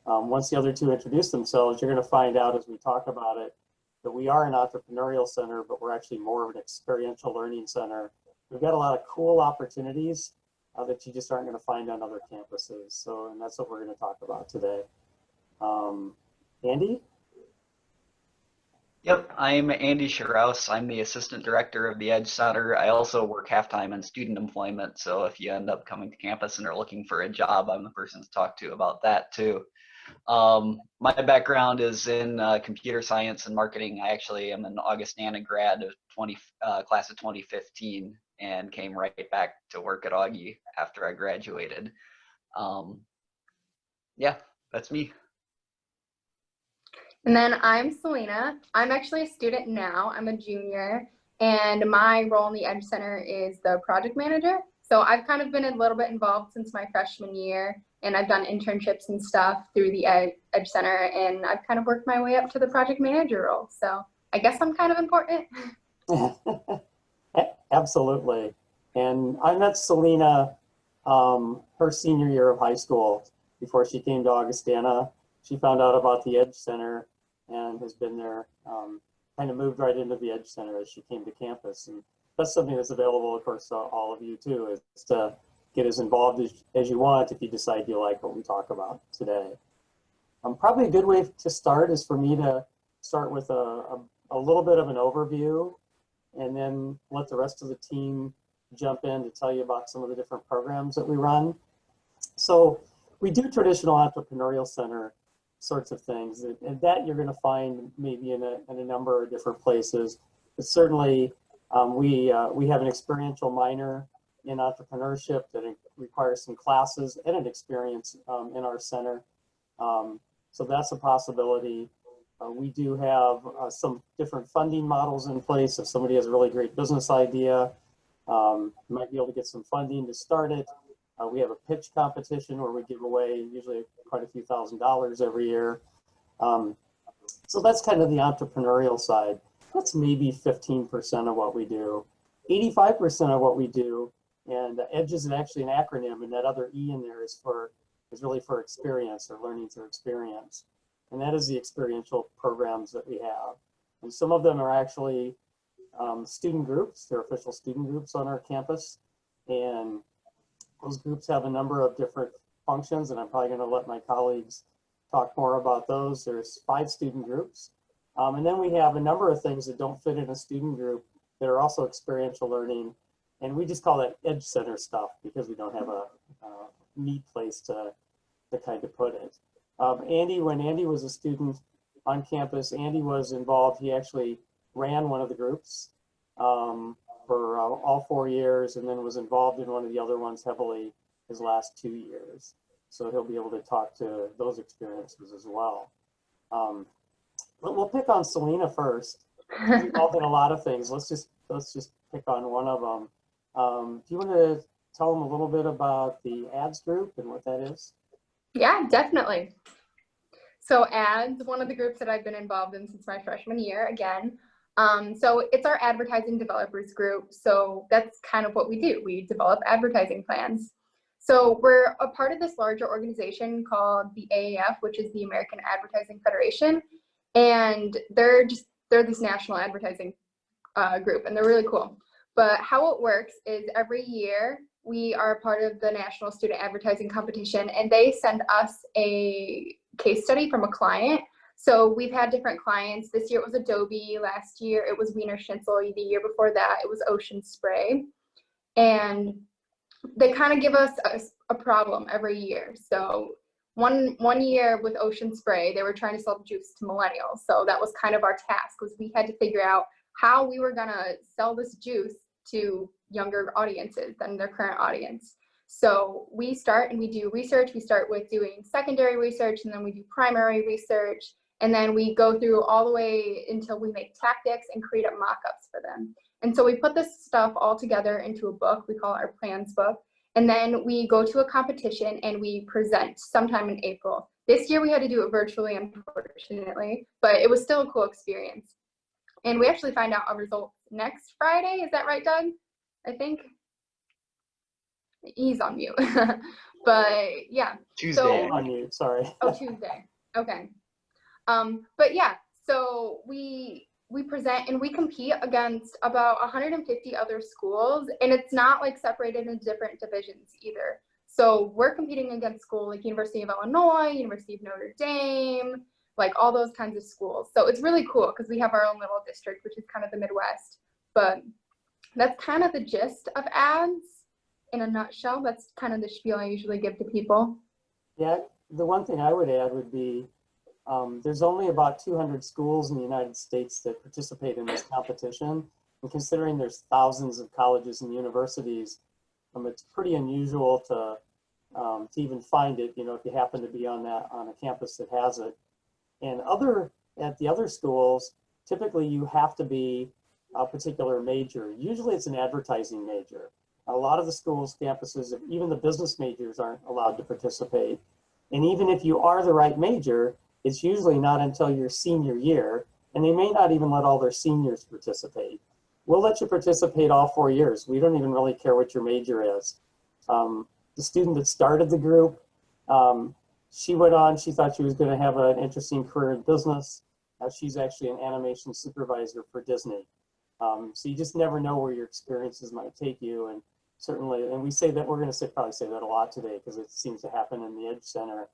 Once the other two introduce themselves, you're going to find out as we talk about it that we are an entrepreneurial center, but we're actually more of an experiential learning center. We've got a lot of cool opportunities that you just aren't going to find on other campuses. So, and that's what we're going to talk about today. Andy? Yep, I'm Andy Shearouse. I'm the Assistant Director of the Edge Center. I also work half-time in student employment, so if you end up coming to campus and are looking for a job, I'm the person to talk to about that too. My background is in computer science and marketing. I actually am an Augustana grad of class of 2015 and came right back to work at Augie after I graduated. Yeah, that's me. And then I'm Celina. I'm actually a student now. I'm a junior, and my role in the Edge Center is the project manager. So I've kind of been a little bit involved since my freshman year, and I've done internships and stuff through the Edge Center, and I've kind of worked my way up to the project manager role. So I guess I'm kind of important. Absolutely. And I met Celina her senior year of high school before she came to Augustana. She found out about the Edge Center and has been there, kind of moved right into the Edge Center as she came to campus. And that's something that's available, of course, to all of you too, is to get as involved as you want if you decide you like what we talk about today. Probably a good way to start is for me to start with a little bit of an overview and then let the rest of the team jump in to tell you about some of the different programs that we run. So we do traditional entrepreneurial center sorts of things, and that you're going to find maybe in a number of different places. But certainly we have an experiential minor in entrepreneurship that requires some classes and an experience in our center. So that's a possibility. We do have some different funding models in place. If somebody has a really great business idea, you might be able to get some funding to start it. We have a pitch competition where we give away usually quite a few $1,000s every year. So that's kind of the entrepreneurial side. That's maybe 15% of what we do. 85% of what we do, and EDGE is actually an acronym, and that other E in there is really for experience or learning through experience. And that is the experiential programs that we have. And some of them are actually student groups. They're official student groups on our campus. And those groups have a number of different functions, and I'm probably going to let my colleagues talk more about those. There's 5 student groups. And then we have a number of things that don't fit in a student group that are also experiential learning. And we just call that Edge Center stuff because we don't have a neat place to kind of put it. Andy, when Andy was a student on campus, Andy was involved. He actually ran one of the groups for all 4 years, and then was involved in one of the other ones heavily his last 2 years. So he'll be able to talk to those experiences as well. But we'll pick on Celina first. She's involved in a lot of things. Let's just pick on one of them. Do you want to tell them a little bit about the ads group and what that is? Yeah, definitely. So ads, one of the groups that I've been involved in since my freshman year, again. So it's our advertising developers group. So that's kind of what we do. We develop advertising plans. So we're a part of this larger organization called the AAF, which is the American Advertising Federation. And they're this national advertising group, and they're really cool. But how it works is every year we are part of the National Student Advertising Competition, and they send us a case study from a client. So we've had different clients. This year it was Adobe. Last year it was Wiener Schnitzel. The year before that it was Ocean Spray. And they kind of give us a problem every year. So one year with Ocean Spray, they were trying to sell juice to millennials. So that was kind of our task, was we had to figure out how we were gonna sell this juice to younger audiences than their current audience. So we start and we do research. We start with doing secondary research, and then we do primary research, and then we go through all the way until we make tactics and create up mock-ups for them. And so we put this stuff all together into a book. We call it our plans book. And then we go to a competition and we present sometime in April. This year we had to do it virtually, unfortunately, but it was still a cool experience. And we actually find out our results next Friday. Is that right, Doug? I think he's on mute. But yeah. Tuesday. I'm on mute, sorry. Oh, Tuesday. Okay. But yeah, so we present and we compete against about 150 other schools, and it's not like separated into different divisions either. So we're competing against schools like University of Illinois, University of Notre Dame, like all those kinds of schools. So it's really cool because we have our own little district, which is kind of the Midwest. But that's kind of the gist of ads in a nutshell. That's kind of the spiel I usually give to people. Yeah, the one thing I would add would be there's only about 200 schools in the United States that participate in this competition. And considering there's thousands of colleges and universities, it's pretty unusual to even find it, if you happen to be on a campus that has it. And at the other schools, typically you have to be a particular major. Usually it's an advertising major. A lot of the schools, campuses, even the business majors aren't allowed to participate. And even if you are the right major, it's usually not until your senior year, and they may not even let all their seniors participate. We'll let you participate all 4 years. We don't even really care what your major is. The student that started the group, she went on, she thought she was going to have an interesting career in business. She's actually an animation supervisor for Disney. So you just never know where your experiences might take you. And certainly, and we say that, we're going to probably say that a lot today because it seems to happen in the Edge Center.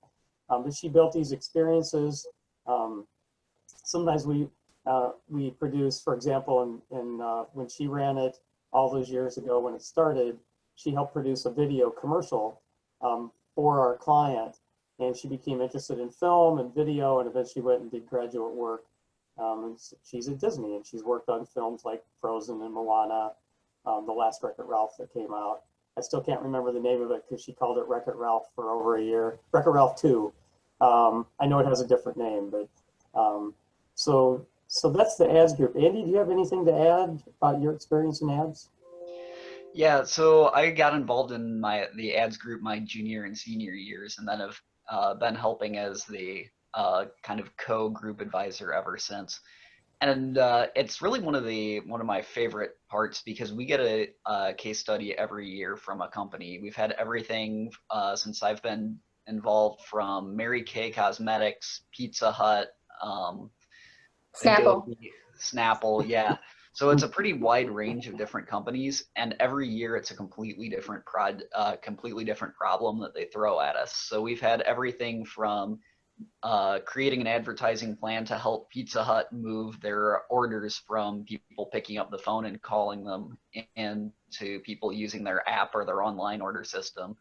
But she built these experiences. Sometimes we produce, for example, when she ran it all those years ago when it started, she helped produce a video commercial for our client. And she became interested in film and video and eventually went and did graduate work. And she's at Disney and she's worked on films like Frozen and Moana, the last Wreck-It Ralph that came out. I still can't remember the name of it because she called it Wreck-It Ralph for over a year. Wreck-It Ralph 2. I know it has a different name, but so that's the ads group. Andy, do you have anything to add about your experience in ads? Yeah, so I got involved in the ads group my junior and senior years, and then have been helping as the kind of co-group advisor ever since. And it's really one of my favorite parts because we get a case study every year from a company. We've had everything since I've been involved, from Mary Kay Cosmetics, Pizza Hut, Snapple. Adobe, Snapple, yeah. So it's a pretty wide range of different companies, and every year it's a completely different problem that they throw at us. So we've had everything from creating an advertising plan to help Pizza Hut move their orders from people picking up the phone and calling them in to people using their app or their online order system,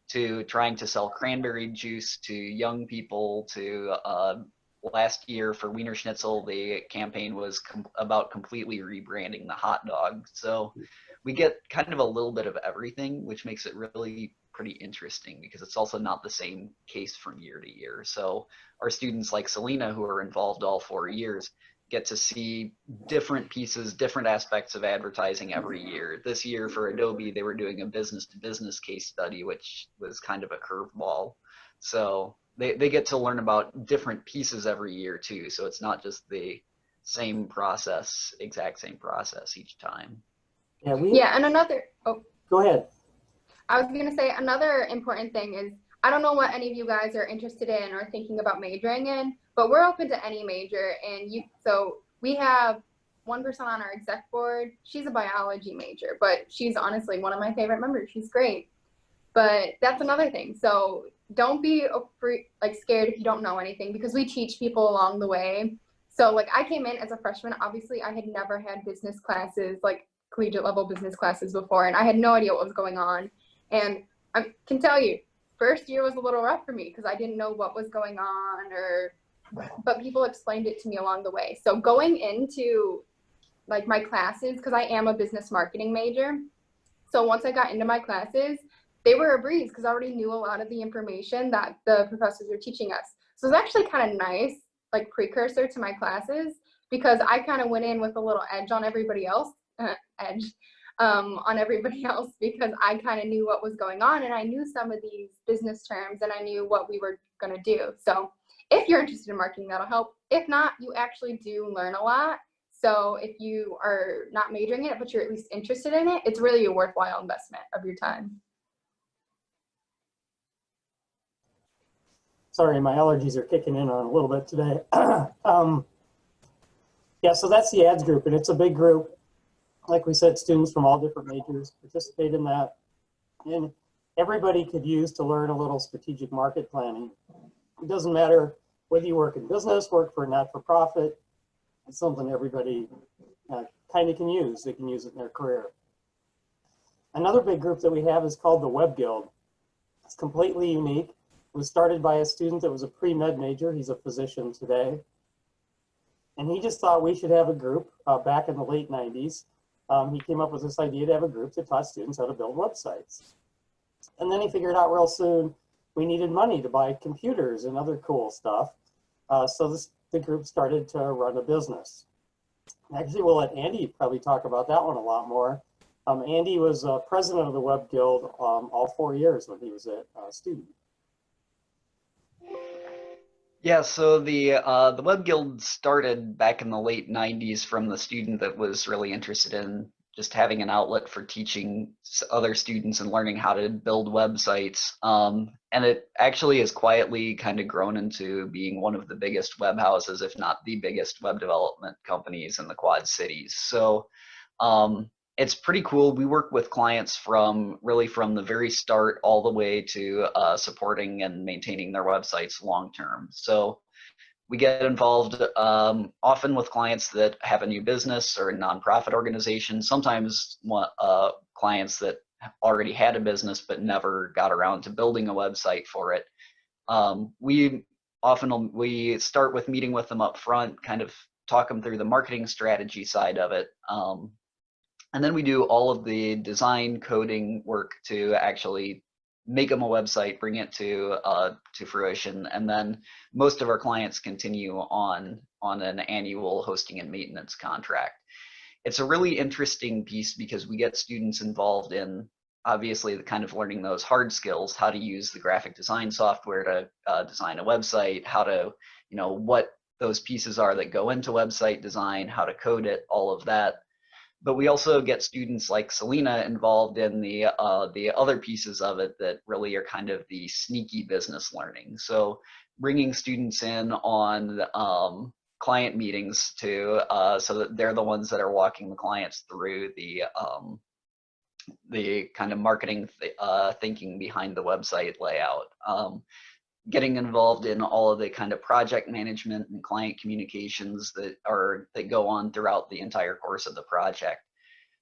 to trying to sell cranberry juice to young people, to last year for Wiener Schnitzel, the campaign was about completely rebranding the hot dog. So we get kind of a little bit of everything, which makes it really pretty interesting because it's also not the same case from year to year. So our students like Celina, who are involved all 4 years, get to see different pieces, different aspects of advertising every year. This year for Adobe, they were doing a business-to-business case study, which was kind of a curveball. So they get to learn about different pieces every year too. So it's not just the same process, exact same process each time. Yeah, and Go ahead. I was going to say another important thing is, I don't know what any of you guys are interested in or thinking about majoring in, but we're open to any major. And so we have one person on our exec board. She's a biology major, but she's honestly one of my favorite members. She's great. But that's another thing. So don't be scared if you don't know anything, because we teach people along the way. So like I came in as a freshman, obviously I had never had business classes, like collegiate level business classes before, and I had no idea what was going on. And I can tell you, first year was a little rough for me because I didn't know what was going on, but people explained it to me along the way. So going into like my classes, because I am a business marketing major, so once I got into my classes, they were a breeze because I already knew a lot of the information that the professors were teaching us. So it's actually kind of nice, like precursor to my classes, because I kind of went in with a little edge on everybody else, on everybody else, because I kind of knew what was going on and I knew some of these business terms and I knew what we were going to do. So if you're interested in marketing, that'll help. If not, you actually do learn a lot. So if you are not majoring in it, but you're at least interested in it, it's really a worthwhile investment of your time. Sorry, my allergies are kicking in on a little bit today. Yeah, so that's the ads group, and it's a big group. Like we said, students from all different majors participate in that. And everybody could use to learn a little strategic market planning. It doesn't matter whether you work in business, work for a not-for-profit. It's something everybody kind of can use. They can use it in their career. Another big group that we have is called the Web Guild. It's completely unique. It was started by a student that was a pre-med major. He's a physician today. And he just thought we should have a group back in the late 90s. He came up with this idea to have a group that taught students how to build websites. And then he figured out real soon we needed money to buy computers and other cool stuff. So the group started to run a business. Actually, we'll let Andy probably talk about that one a lot more. Andy was president of the Web Guild all 4 years when he was a student. Yeah, so the Web Guild started back in the late 90s from the student that was really interested in just having an outlet for teaching other students and learning how to build websites. And it actually has quietly kind of grown into being one of the biggest web houses, if not the biggest web development companies in the Quad Cities. So it's pretty cool. We work with clients from the very start all the way to supporting and maintaining their websites long term. So we get involved often with clients that have a new business or a nonprofit organization, sometimes clients that already had a business but never got around to building a website for it. We start with meeting with them up front, kind of talk them through the marketing strategy side of it. And then we do all of the design coding work to actually make them a website, bring it to fruition, and then most of our clients continue on an annual hosting and maintenance contract. It's a really interesting piece because we get students involved in obviously the kind of learning those hard skills, how to use the graphic design software to design a website, how to, what those pieces are that go into website design, how to code it, all of that. But we also get students like Celina involved in the other pieces of it that really are kind of the sneaky business learning. So bringing students in on client meetings so that they're the ones that are walking the clients through the kind of marketing thinking behind the website layout. Getting involved in all of the kind of project management and client communications that go on throughout the entire course of the project.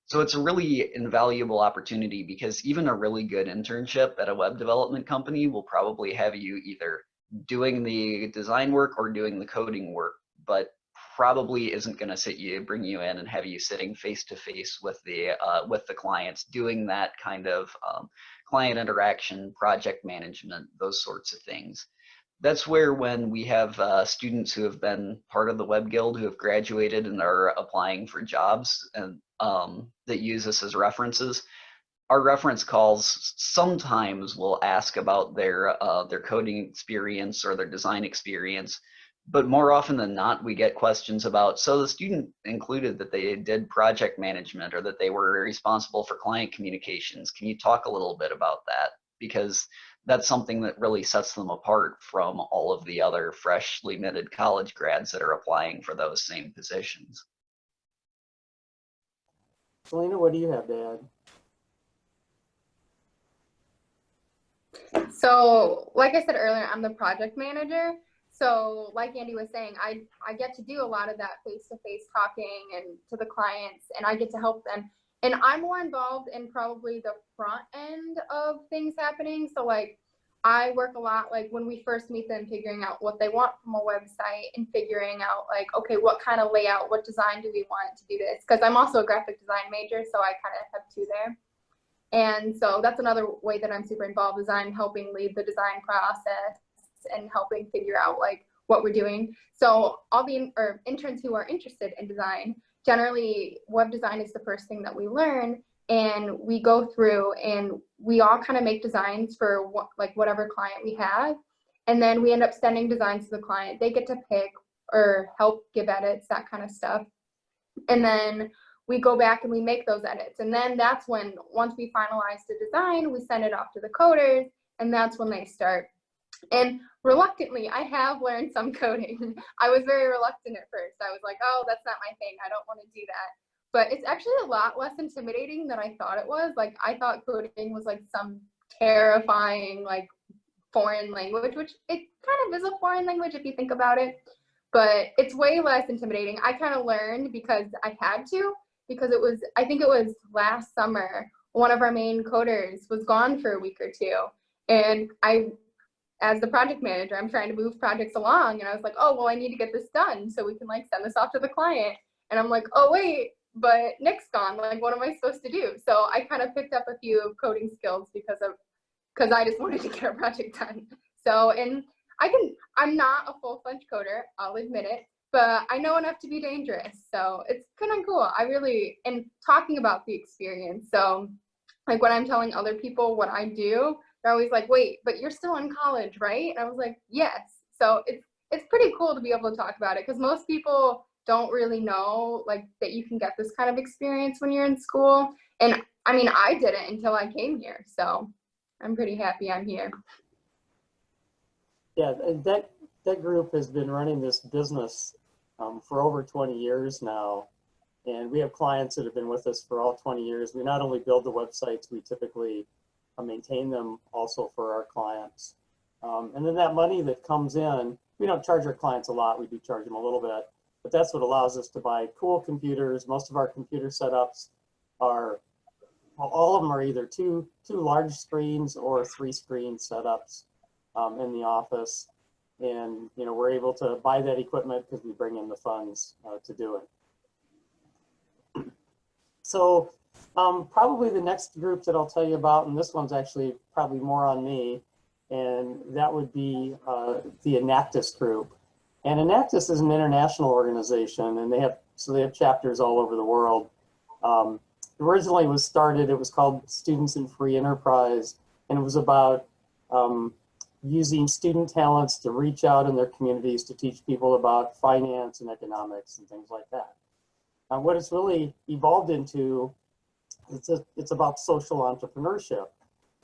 So it's a really invaluable opportunity because even a really good internship at a web development company will probably have you either doing the design work or doing the coding work, but probably isn't going to bring you in and have you sitting face to face with the clients doing that kind of client interaction, project management, those sorts of things. That's where when we have students who have been part of the Web Guild who have graduated and are applying for jobs and that use us as references, our reference calls sometimes will ask about their coding experience or their design experience. But more often than not, we get questions about, so the student included that they did project management or that they were responsible for client communications. Can you talk a little bit about that? Because that's something that really sets them apart from all of the other freshly minted college grads that are applying for those same positions. Celina, what do you have to add? So like I said earlier, I'm the project manager. So like Andy was saying, I get to do a lot of that face-to-face talking and to the clients, and I get to help them. And I'm more involved in probably the front end of things happening. So like I work a lot like when we first meet them, figuring out what they want from a website and figuring out like, okay, what kind of layout, what design do we want to do this? Because I'm also a graphic design major, so I kind of have two there. And so that's another way that I'm super involved is I'm helping lead the design process and helping figure out like what we're doing. So all the interns who are interested in design, generally web design is the first thing that we learn, and we go through and we all kind of make designs for whatever client we have, and then we end up sending designs to the client. They get to pick or help give edits, that kind of stuff, and then we go back and we make those edits, and then that's when once we finalize the design, we send it off to the coders, and that's when they start And reluctantly, I have learned some coding. I was very reluctant at first. I was like, oh, that's not my thing. I don't want to do that. But it's actually a lot less intimidating than I thought it was. Like, I thought coding was like some terrifying, like, foreign language, which it kind of is a foreign language if you think about it. But it's way less intimidating. I kind of learned because I had to, because it was, I think it was last summer, one of our main coders was gone for a week or two. And as the project manager, I'm trying to move projects along, and I was like, oh, well, I need to get this done so we can like send this off to the client. And I'm like, oh, wait, but Nick's gone. Like, what am I supposed to do? So I kind of picked up a few coding skills because I just wanted to get a project done. So, and I'm not a full-fledged coder, I'll admit it, but I know enough to be dangerous. So it's kind of cool. And talking about the experience. So like when I'm telling other people what I do, they're always like, wait, but you're still in college, right? And I was like, yes. So it's pretty cool to be able to talk about it, because most people don't really know like that you can get this kind of experience when you're in school. And I mean, I didn't until I came here. So I'm pretty happy I'm here. Yeah, and that group has been running this business for over 20 years now. And we have clients that have been with us for all 20 years. We not only build the websites, we typically maintain them also for our clients. And then that money that comes in, we don't charge our clients a lot. We do charge them a little bit, but that's what allows us to buy cool computers. Most of our computer setups are, well, all of them are either two large screens or 3 screen setups in the office. And, you know, we're able to buy that equipment because we bring in the funds to do it. So probably the next group that I'll tell you about, and this one's actually probably more on me, and that would be the Enactus group. And Enactus is an international organization, and they have chapters all over the world. Originally it was called Students in Free Enterprise, and it was about using student talents to reach out in their communities to teach people about finance and economics and things like that. What it's really evolved into, it's about social entrepreneurship.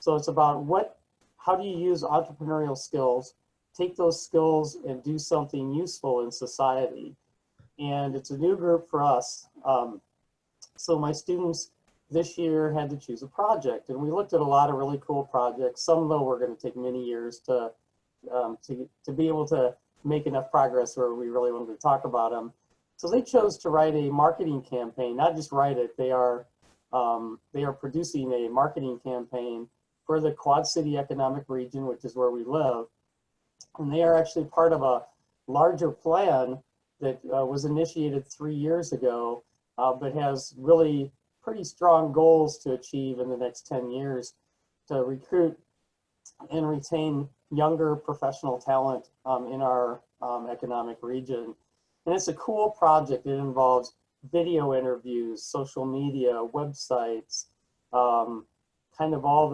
So it's about how do you use entrepreneurial skills, take those skills and do something useful in society. And it's a new group for us. So my students this year had to choose a project, and we looked at a lot of really cool projects. Some though were going to take many years to be able to make enough progress where we really wanted to talk about them. So they chose to write a marketing campaign, not just write it, they are producing a marketing campaign for the Quad City Economic Region, which is where we live. And they are actually part of a larger plan that was initiated 3 years ago, but has really pretty strong goals to achieve in the next 10 years to recruit and retain younger professional talent in our economic region. And it's a cool project. It involves video interviews, social media, websites, kind of all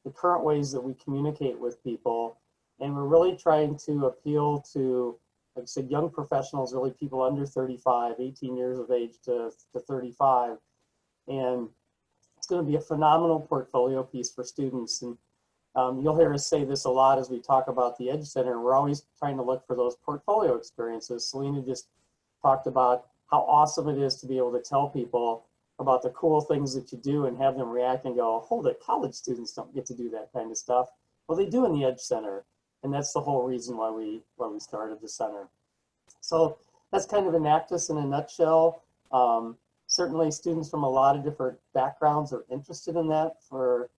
the current ways that we communicate with people. And we're really trying to appeal to, like I said, young professionals, really people under 35, 18 years of age to 35. And it's going to be a phenomenal portfolio piece for students. And you'll hear us say this a lot as we talk about the Edge Center. We're always trying to look for those portfolio experiences. Celina just talked about how awesome it is to be able to tell people about the cool things that you do and have them react and go, hold it, college students don't get to do that kind of stuff. Well, they do in the Edge Center. And that's the whole reason why we started the center. So that's kind of Enactus in a nutshell. Certainly students from a lot of different backgrounds are interested in that for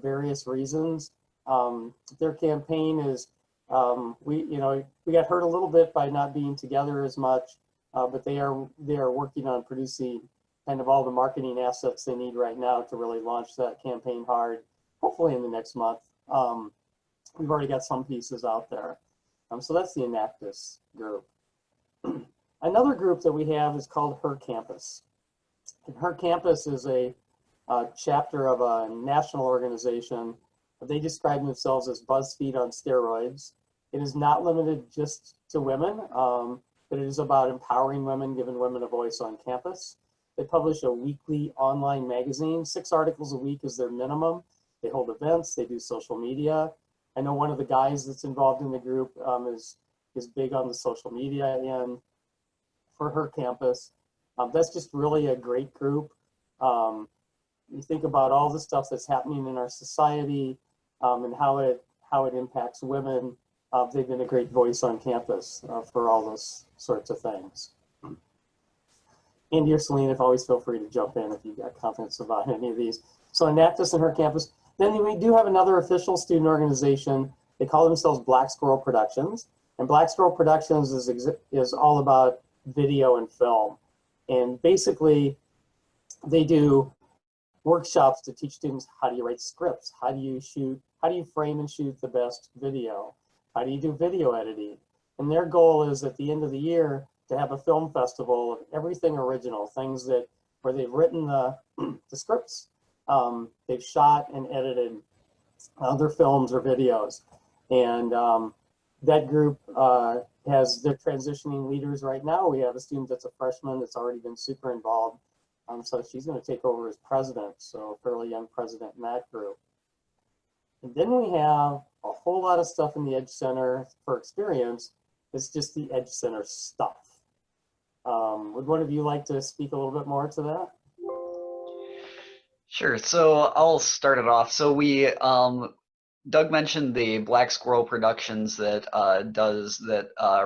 various reasons. Their campaign is, we got hurt a little bit by not being together as much, but they are working on producing kind of all the marketing assets they need right now to really launch that campaign hard, hopefully in the next month. We've already got some pieces out there. So that's the Enactus group. Another group that we have is called Her Campus. And Her Campus is a chapter of a national organization. They describe themselves as BuzzFeed on steroids. It is not limited just to women, but it is about empowering women, giving women a voice on campus. They publish a weekly online magazine. 6 articles a week is their minimum. They hold events, they do social media. I know one of the guys that's involved in the group is big on the social media end for her campus. That's just really a great group. You think about all the stuff that's happening in our society and how it impacts women. They've been a great voice on campus for all those sorts of things. Andy or Celina, always feel free to jump in if you've got comments about any of these. So Anactus and her campus. Then we do have another official student organization. They call themselves Black Squirrel Productions. And Black Squirrel Productions is all about video and film. And basically, they do workshops to teach students how do you write scripts, how do you frame and shoot the best video, how do you do video editing. And their goal is at the end of the year to have a film festival of everything original, things that where they've written the scripts, they've shot and edited other films or videos. And that group they're transitioning leaders right now. We have a student that's a freshman that's already been super involved. So she's going to take over as president, so a fairly young president in that group. And then we have a whole lot of stuff in the Edge Center for experience. It's just the Edge Center stuff. Would one of you like to speak a little bit more to that? Sure. So I'll start it off. So Doug mentioned the Black Squirrel Productions that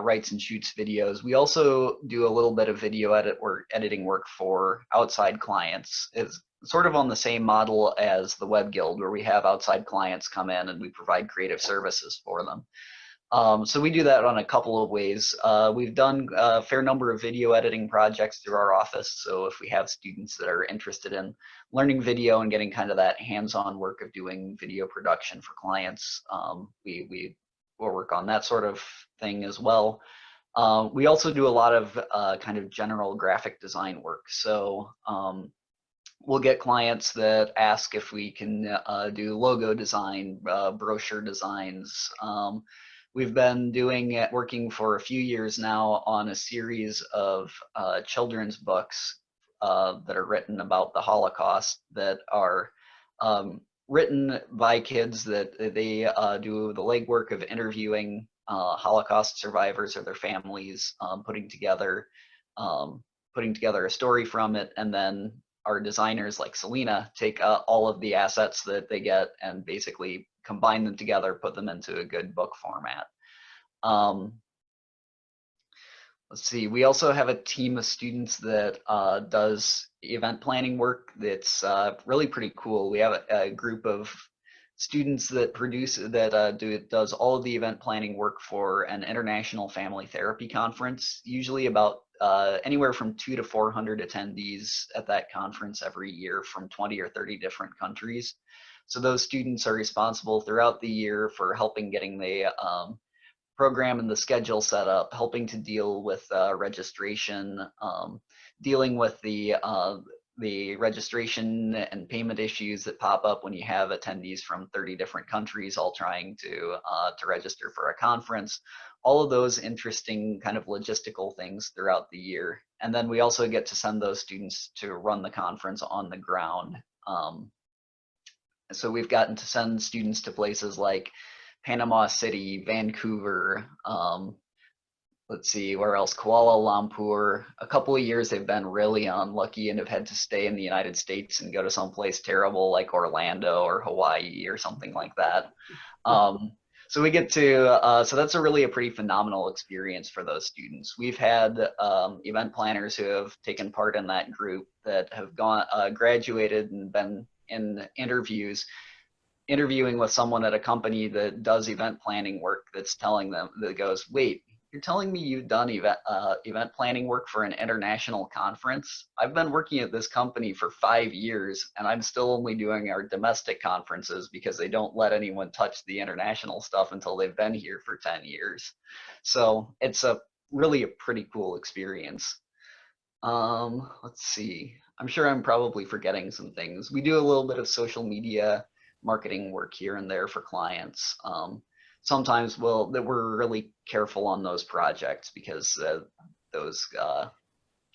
writes and shoots videos. We also do a little bit of video editing work for outside clients. It's sort of on the same model as the Web Guild, where we have outside clients come in and we provide creative services for them. So we do that on a couple of ways. We've done a fair number of video editing projects through our office. So if we have students that are interested in learning video and getting kind of that hands-on work of doing video production for clients, we will work on that sort of thing as well. We also do a lot of kind of general graphic design work. So we'll get clients that ask if we can do logo design, brochure designs. We've been working for a few years now on a series of children's books that are written about the Holocaust, that are written by kids that they do the legwork of interviewing Holocaust survivors or their families, putting together a story from it, and then our designers like Celina take all of the assets that they get and basically combine them together, put them into a good book format. Let's see, we also have a team of students that does event planning work that's really pretty cool. We have a group of students that does all of the event planning work for an international family therapy conference, usually about anywhere from 200 to 400 attendees at that conference every year from 20 or 30 different countries. So those students are responsible throughout the year for helping getting the program and the schedule set up, helping to deal with registration, dealing with the registration and payment issues that pop up when you have attendees from 30 different countries all trying to register for a conference. All of those interesting kind of logistical things throughout the year. And then we also get to send those students to run the conference on the ground. So we've gotten to send students to places like Panama City, Vancouver, let's see, where else? Kuala Lumpur. A couple of years they've been really unlucky and have had to stay in the United States and go to someplace terrible like Orlando or Hawaii or something like that. So we get to, so that's a pretty phenomenal experience for those students. We've had event planners who have taken part in that group that have graduated and been in interviewing with someone at a company that does event planning work that's telling them, that goes, wait, you're telling me you've done event planning work for an international conference? I've been working at this company for 5 years and I'm still only doing our domestic conferences because they don't let anyone touch the international stuff until they've been here for 10 years. So it's really a pretty cool experience. Let's see, I'm sure I'm probably forgetting some things. We do a little bit of social media marketing work here and there for clients. Sometimes we're really careful on those projects because those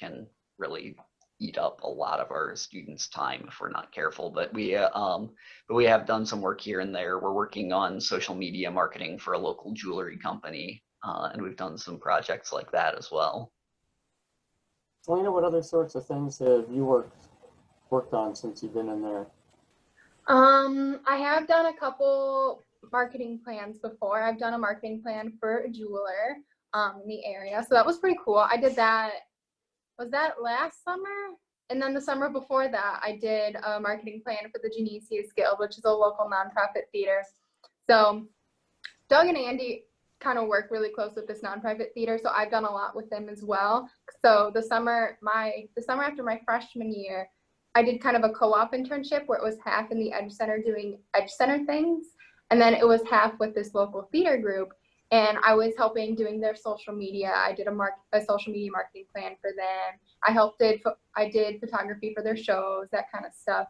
can really eat up a lot of our students' time if we're not careful. But we have done some work here and there. We're working on social media marketing for a local jewelry company, and we've done some projects like that as well. Celina, what other sorts of things have you worked on since you've been in there? I have done a couple marketing plans before. I've done a marketing plan for a jeweler in the area, so that was pretty cool. I did that, was that last summer? And then the summer before that, I did a marketing plan for the Genesius Guild, which is a local nonprofit theater. So Doug and Andy kind of work really close with this nonprofit theater, so I've done a lot with them as well. So the summer after my freshman year, I did kind of a co-op internship where it was half in the Edge Center doing Edge Center things, and then it was half with this local theater group, and I was helping doing their social media. I did a social media marketing plan for them. I did photography for their shows, that kind of stuff.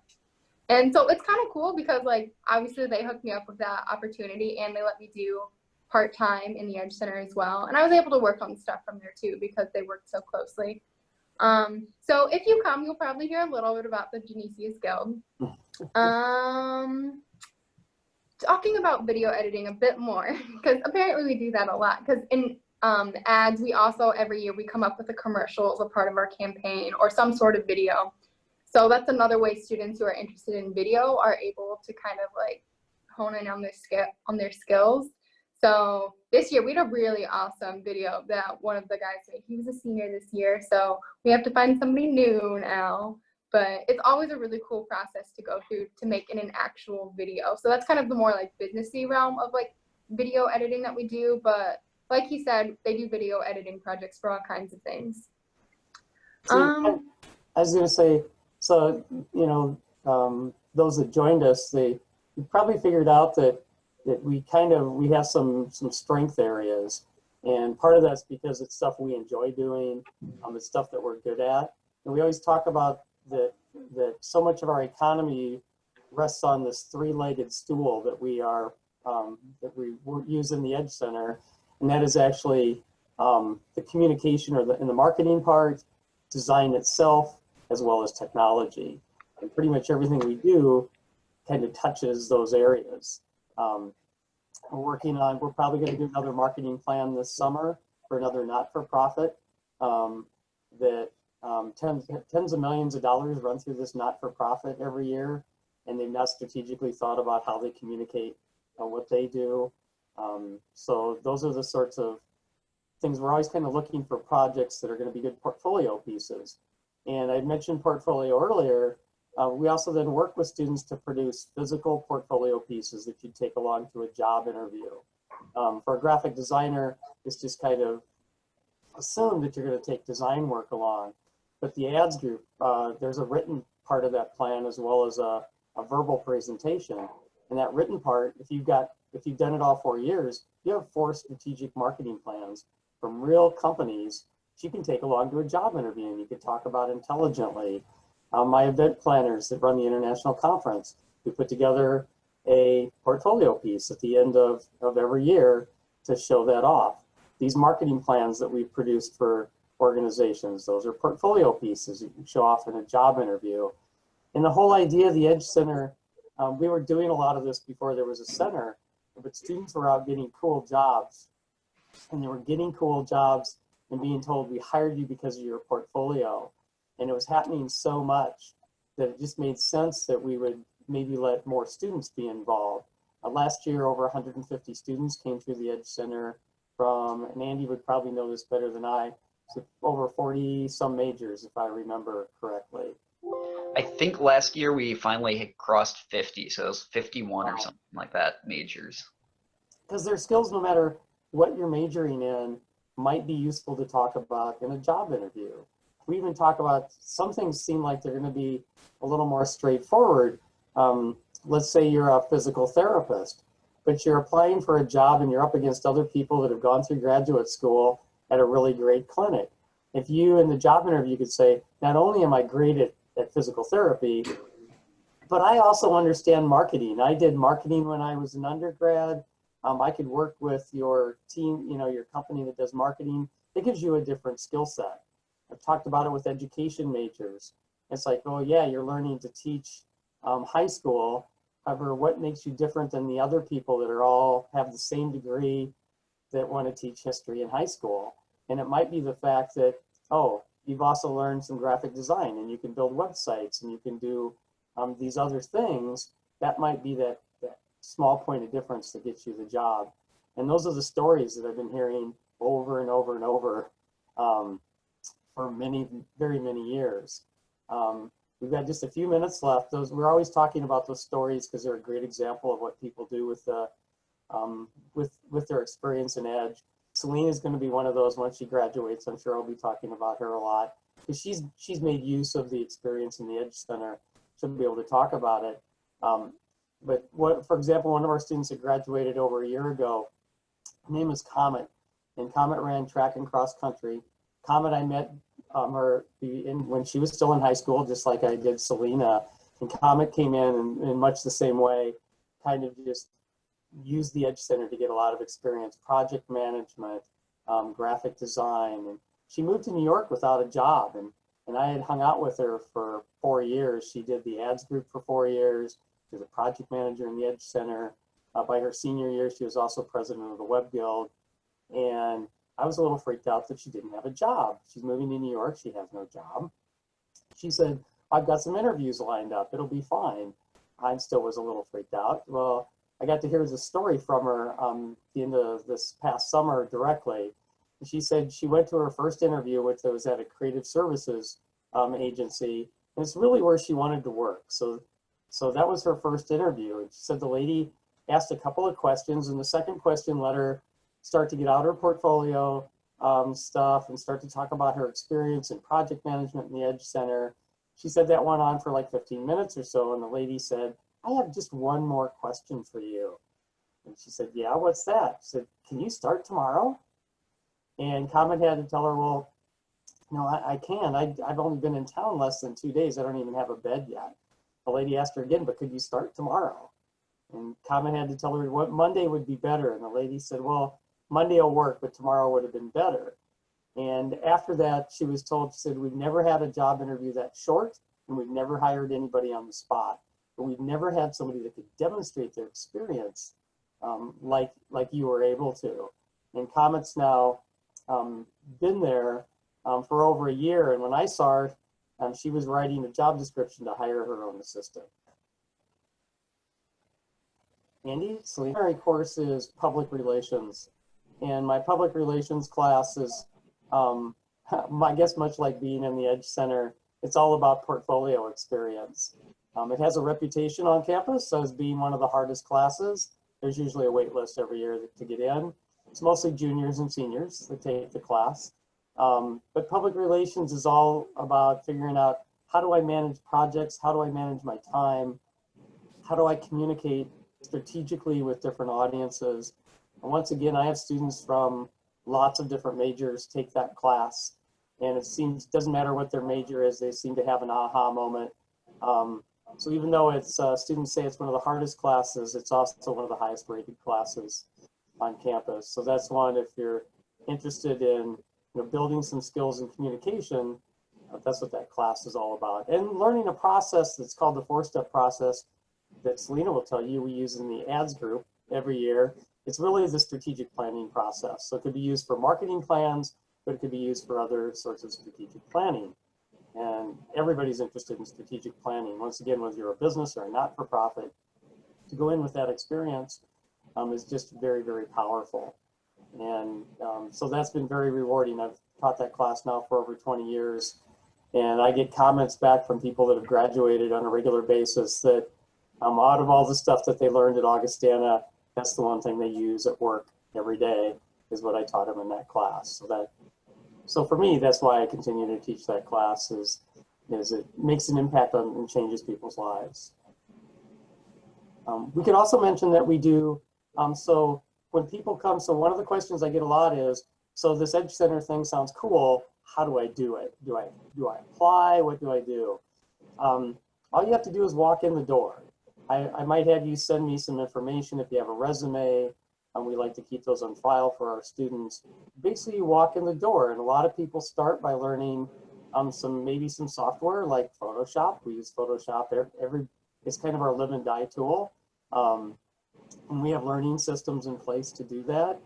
And so it's kind of cool because, like, obviously they hooked me up with that opportunity and they let me do part-time in the Edge Center as well. And I was able to work on stuff from there too because they worked so closely. So if you come, you'll probably hear a little bit about the Genesius Guild. Talking about video editing a bit more, because apparently we do that a lot. Because in ads, we also, every year, we come up with a commercial as a part of our campaign or some sort of video. So that's another way students who are interested in video are able to kind of like hone in on their skills. So this year we had a really awesome video that one of the guys made. He was a senior this year, so we have to find somebody new now. But it's always a really cool process to go through to make an actual video. So that's kind of the more like businessy realm of like video editing that we do. But like he said, they do video editing projects for all kinds of things. I was going to say, so, you know, those that joined us, they probably figured out that we have some strength areas, and part of that's because it's stuff we enjoy doing. It's stuff that we're good at, and we always talk about that so much of our economy rests on this three-legged stool that we use in the Edge Center, and that is actually the communication in the marketing part, design itself, as well as technology. And pretty much everything we do kind of touches those areas. We're probably going to do another marketing plan this summer for another not-for-profit that tens of millions of dollars run through this not-for-profit every year, and they've not strategically thought about how they communicate what they do. So those are the sorts of things we're always kind of looking for, projects that are going to be good portfolio pieces. And I mentioned portfolio earlier. We also then work with students to produce physical portfolio pieces that you take along to a job interview. For a graphic designer, it's just kind of assumed that you're going to take design work along. But the ads group, there's a written part of that plan as well as a verbal presentation. And that written part, if you've done it all 4 years, you have 4 strategic marketing plans from real companies that you can take along to a job interview and you can talk about intelligently. My event planners that run the international conference, we put together a portfolio piece at the end of every year to show that off. These marketing plans that we've produced for organizations, those are portfolio pieces you can show off in a job interview. And the whole idea of the Edge Center, we were doing a lot of this before there was a center, but students were out getting cool jobs, and they were getting cool jobs and being told, we hired you because of your portfolio. And it was happening so much that it just made sense that we would maybe let more students be involved. Last year, over 150 students came through the Edge Center from, and Andy would probably know this better than I, so over 40 some majors, if I remember correctly. I think last year we finally had crossed 50, so it was 51 or something like that, majors. Because their skills, no matter what you're majoring in, might be useful to talk about in a job interview. We even talk about, some things seem like they're going to be a little more straightforward. Let's say you're a physical therapist, but you're applying for a job and you're up against other people that have gone through graduate school at a really great clinic. If you in the job interview could say, not only am I great at physical therapy, but I also understand marketing. I did marketing when I was an undergrad. I could work with your team, your company that does marketing. It gives you a different skill set. I've talked about it with education majors. It's like, oh yeah, you're learning to teach high school. However, what makes you different than the other people that are all have the same degree that want to teach history in high school? And it might be the fact that, oh, you've also learned some graphic design and you can build websites and you can do these other things. That might be that small point of difference that gets you the job. And those are the stories that I've been hearing over and over and over for very many years. We've got just a few minutes left. We're always talking about those stories because they're a great example of what people do with their experience in Edge. Celina is going to be one of those once she graduates. I'm sure I'll be talking about her a lot because she's made use of the experience in the Edge Center. She'll be able to talk about it. But for example, one of our students that graduated over a year ago, her name is Comet, and Comet ran track and cross country. Comet, I met her when she was still in high school, just like I did Celina. And Comet came in much the same way, kind of just used the Edge Center to get a lot of experience, project management, graphic design. And she moved to New York without a job. And I had hung out with her for 4 years. She did the ads group for 4 years. She was a project manager in the Edge Center. By her senior year, she was also president of the Web Guild. And I was a little freaked out that she didn't have a job. She's moving to New York. She has no job. She said, I've got some interviews lined up. It'll be fine. I still was a little freaked out. Well, I got to hear the story from her the end of this past summer directly. She said she went to her first interview, which was at a creative services agency. And it's really where she wanted to work. So that was her first interview. And she said the lady asked a couple of questions, and the second question let her start to get out her portfolio stuff and start to talk about her experience in project management in the Edge Center. She said that went on for like 15 minutes or so, and the lady said, I have just one more question for you. And she said, yeah, what's that? She said, can you start tomorrow? And Comet had to tell her, well, no, I can. I've only been in town less than 2 days. I don't even have a bed yet. The lady asked her again, but could you start tomorrow? And Comet had to tell her what Monday would be better. And the lady said, well, Monday will work, but tomorrow would have been better. And after that, she was told, she said, we've never had a job interview that short, and we've never hired anybody on the spot. But we've never had somebody that could demonstrate their experience like you were able to. And Comet's now been there for over a year. And when I saw her, she was writing a job description to hire her own assistant. Andy, Celina course is public relations. And my public relations class is, I guess much like being in the Edge Center, it's all about portfolio experience. It has a reputation on campus as being one of the hardest classes. There's usually a wait list every year to get in. It's mostly juniors and seniors that take the class. But public relations is all about figuring out, how do I manage projects? How do I manage my time? How do I communicate strategically with different audiences? And once again, I have students from lots of different majors take that class. And it doesn't matter what their major is, they seem to have an aha moment. So even though it's students say it's one of the hardest classes, it's also one of the highest rated classes on campus. So that's one, if you're interested in building some skills in communication, that's what that class is all about. And learning a process that's called the 4-step process that Celina will tell you we use in the ads group every year. It's really the strategic planning process. So it could be used for marketing plans, but it could be used for other sorts of strategic planning. And everybody's interested in strategic planning. Once again, whether you're a business or a not-for-profit, to go in with that experience is just very, very powerful. And so that's been very rewarding. I've taught that class now for over 20 years. And I get comments back from people that have graduated on a regular basis that out of all the stuff that they learned at Augustana, that's the one thing they use at work every day is what I taught them in that class. So for me, that's why I continue to teach that class is it makes an impact on and changes people's lives. We could also mention that we do, so when people come, so one of the questions I get a lot is, so this Edge Center thing sounds cool, how do I do it? Do I apply? What do I do? All you have to do is walk in the door. I might have you send me some information if you have a resume. We like to keep those on file for our students. Basically, you walk in the door, and a lot of people start by learning maybe some software like Photoshop. We use Photoshop it's kind of our live and die tool. And we have learning systems in place to do that.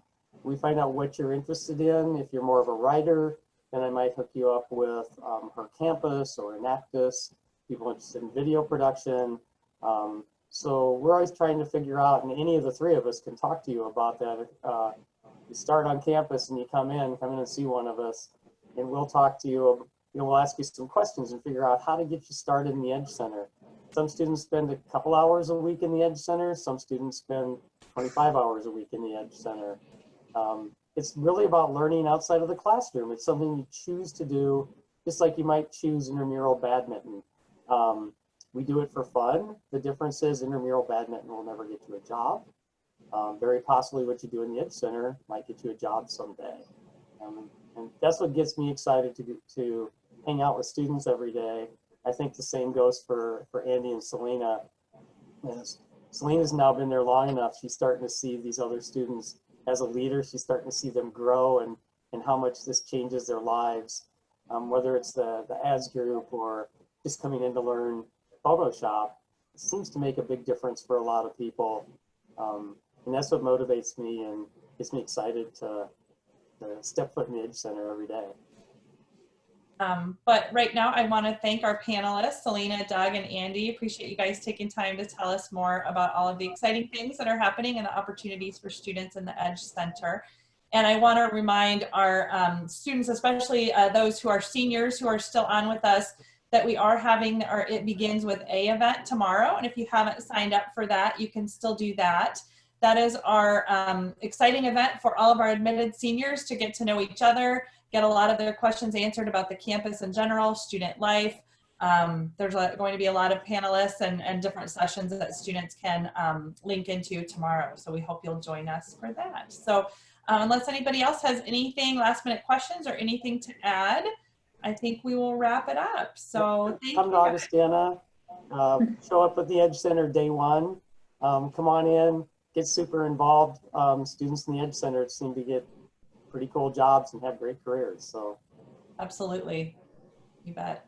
We find out what you're interested in. If you're more of a writer, then I might hook you up with Her Campus or Enactus, people interested in video production. So we're always trying to figure out, and any of the three of us can talk to you about that. You start on campus and you come in and see one of us, and we'll talk to you. We'll ask you some questions and figure out how to get you started in the Edge Center. Some students spend a couple hours a week in the Edge Center. Some students spend 25 hours a week in the Edge Center. It's really about learning outside of the classroom. It's something you choose to do, just like you might choose intramural badminton. We do it for fun. The difference is intramural badminton will never get you a job. Very possibly what you do in the Edge Center might get you a job someday. And that's what gets me excited to hang out with students every day. I think the same goes for Andy and Celina. Celina's now been there long enough. She's starting to see these other students as a leader. She's starting to see them grow and how much this changes their lives, whether it's the ads group or just coming in to learn Photoshop. It seems to make a big difference for a lot of people. And that's what motivates me and gets me excited to step foot in the Edge Center every day. But right now I want to thank our panelists, Celina, Doug, and Andy. Appreciate you guys taking time to tell us more about all of the exciting things that are happening and the opportunities for students in the Edge Center. And I want to remind our students, especially those who are seniors who are still on with us, that we are having our It Begins with A event tomorrow. And if you haven't signed up for that, you can still do that. That is our exciting event for all of our admitted seniors to get to know each other, get a lot of their questions answered about the campus in general, student life. There's going to be a lot of panelists and different sessions that students can link into tomorrow. So we hope you'll join us for that. So unless anybody else has anything, last minute questions or anything to add, I think we will wrap it up. So thank Come you. to Augustana, show up at the Edge Center day one. Come on in, get super involved. Students in the Edge Center seem to get pretty cool jobs and have great careers. So Absolutely, you bet.